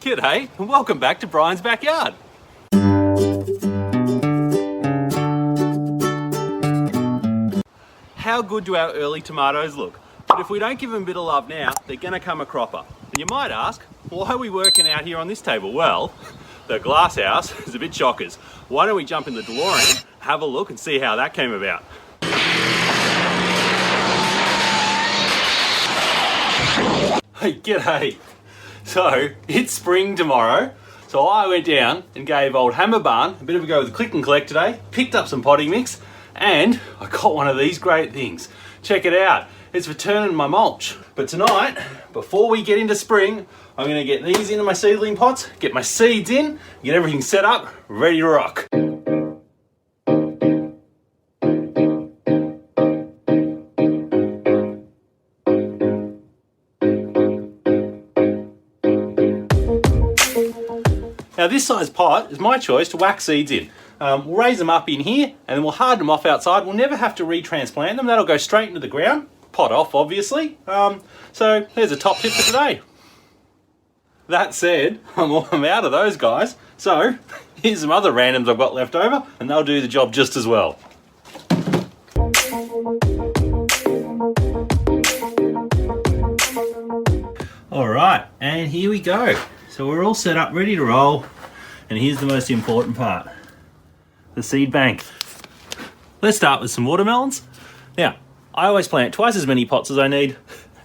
G'day and welcome back to Brian's backyard. How good do our early tomatoes look? But if we don't give them a bit of love now, they're gonna come a cropper. And you might ask, why are we working out here on this table? Well, the glass house is a bit shockers. Why don't we jump in the DeLorean, have a look and see how that came about. Hey, g'day. So, it's spring tomorrow. So I went down and gave old Hammer Barn a bit of a go with click and collect today, picked up some potting mix, and I got one of these great things. Check it out. It's for turning my mulch. But tonight, before we get into spring, I'm gonna get these into my seedling pots, get my seeds in, get everything set up, ready to rock. Now this size pot is my choice to whack seeds in. We'll raise them up in here and then we'll harden them off outside. We'll never have to retransplant them. That'll go straight into the ground. Pot off, obviously. So there's a top tip for today. That said, I'm out of those guys. So here's some other randoms I've got left over and they'll do the job just as well. All right, and here we go. So we're all set up, ready to roll. And here's the most important part, the seed bank. Let's start with some watermelons. Now, I always plant twice as many pots as I need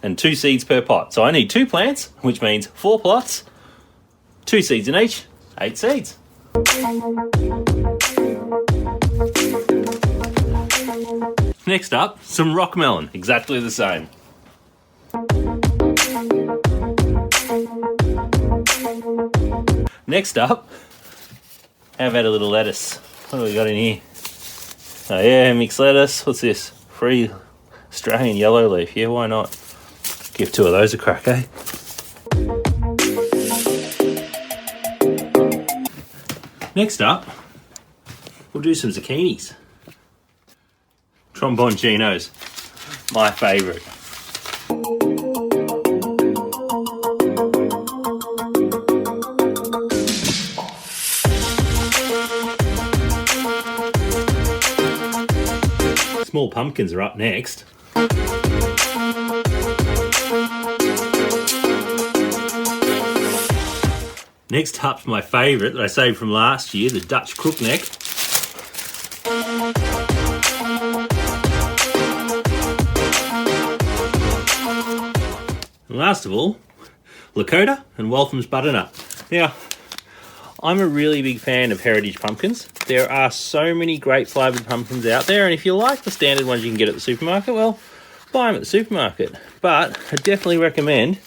and 2 seeds per pot. So I need 2 plants, which means 4 plots, 2 seeds in each, 8 seeds. Next up, some rock melon, exactly the same. Next up, how about a little lettuce? What do we got in here? Oh yeah, mixed lettuce. What's this? Free Australian yellow leaf. Yeah, why not? Give 2 of those a crack, eh? Next up, we'll do some zucchinis. Tromboncinos, my favourite. Small pumpkins are up next. Next up's my favourite that I saved from last year, the Dutch crookneck. And last of all, Lakota and Waltham's butternut. Now, I'm a really big fan of heritage pumpkins. There are so many great flavoured pumpkins out there, and if you like the standard ones you can get at the supermarket, well, buy them at the supermarket. But I definitely recommend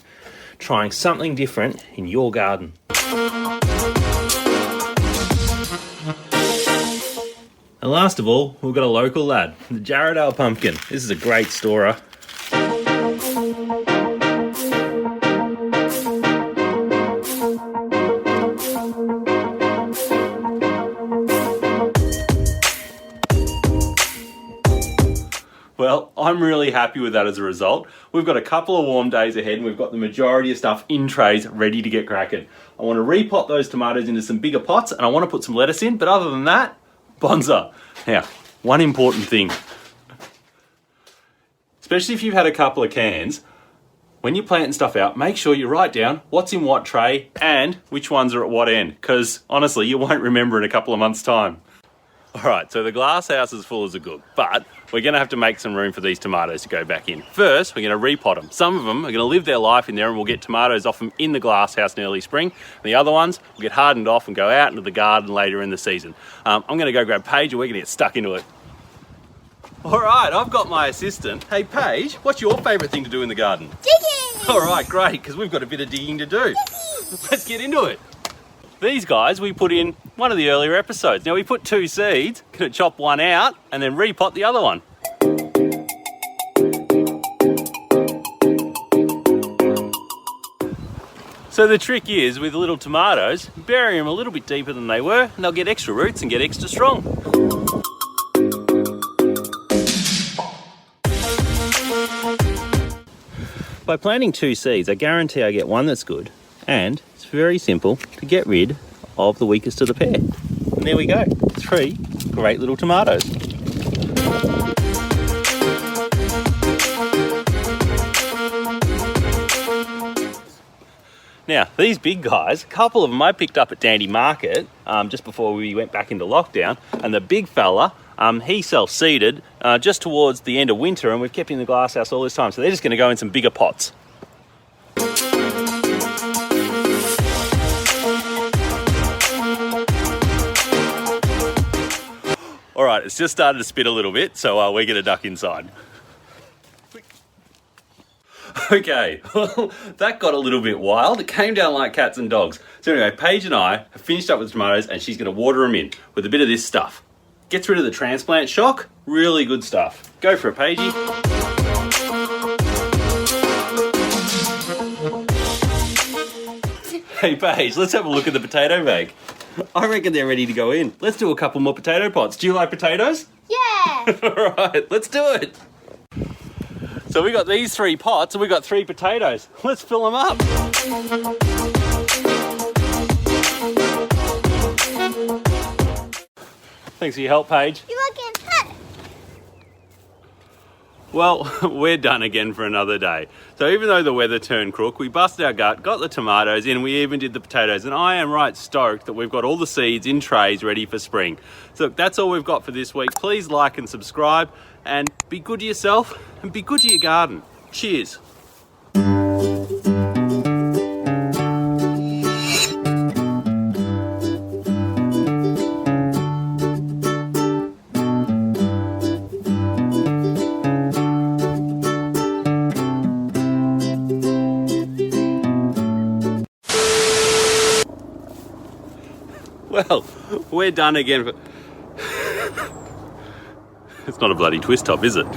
trying something different in your garden. And last of all, we've got a local lad, the Jarrahdale pumpkin. This is a great storer. Well, I'm really happy with that as a result. We've got a couple of warm days ahead and we've got the majority of stuff in trays ready to get cracking. I want to repot those tomatoes into some bigger pots and I want to put some lettuce in, but other than that, bonza. Now, one important thing, especially if you've had a couple of cans, when you're planting stuff out, make sure you write down what's in what tray and which ones are at what end, because honestly, you won't remember in a couple of months' time. All right, so the glass house is full as a good, but we're gonna have to make some room for these tomatoes to go back in. First, we're gonna repot them. Some of them are gonna live their life in there and we'll get tomatoes off them in the glass house in early spring. And the other ones will get hardened off and go out into the garden later in the season. I'm gonna go grab Paige and we're gonna get stuck into it. All right, I've got my assistant. Hey Paige, what's your favorite thing to do in the garden? Digging! All right, great, because we've got a bit of digging to do. Let's get into it. These guys we put in one of the earlier episodes. Now we put 2 seeds, gonna chop one out and then repot the other one. So the trick is with little tomatoes, bury them a little bit deeper than they were and they'll get extra roots and get extra strong. By planting 2 seeds, I guarantee I get one that's good And it's very simple to get rid of the weakest of the pair. And there we go, 3 great little tomatoes. Now, these big guys, a couple of them I picked up at Dandy Market just before we went back into lockdown, and the big fella, he self-seeded just towards the end of winter, and we've kept him in the glasshouse all this time, so they're just going to go in some bigger pots. All right, it's just started to spit a little bit, so we're going to duck inside. Okay, well, that got a little bit wild. It came down like cats and dogs. So anyway, Paige and I have finished up with the tomatoes, and she's going to water them in with a bit of this stuff. Gets rid of the transplant shock. Really good stuff. Go for it, Paigey. Hey, Paige, let's have a look at the potato bag. I reckon they're ready to go in. Let's do a couple more potato pots. Do you like potatoes? Yeah! All right, let's do it. So we got these 3 pots and we got 3 potatoes. Let's fill them up. Thanks for your help, Paige. You're welcome. Well, we're done again for another day. So even though the weather turned crook, we busted our gut, got the tomatoes in, we even did the potatoes, and I am right stoked that we've got all the seeds in trays ready for spring. So that's all we've got for this week. Please like and subscribe, and be good to yourself and be good to your garden. Cheers. Well, we're done again. It's not a bloody twist top, is it?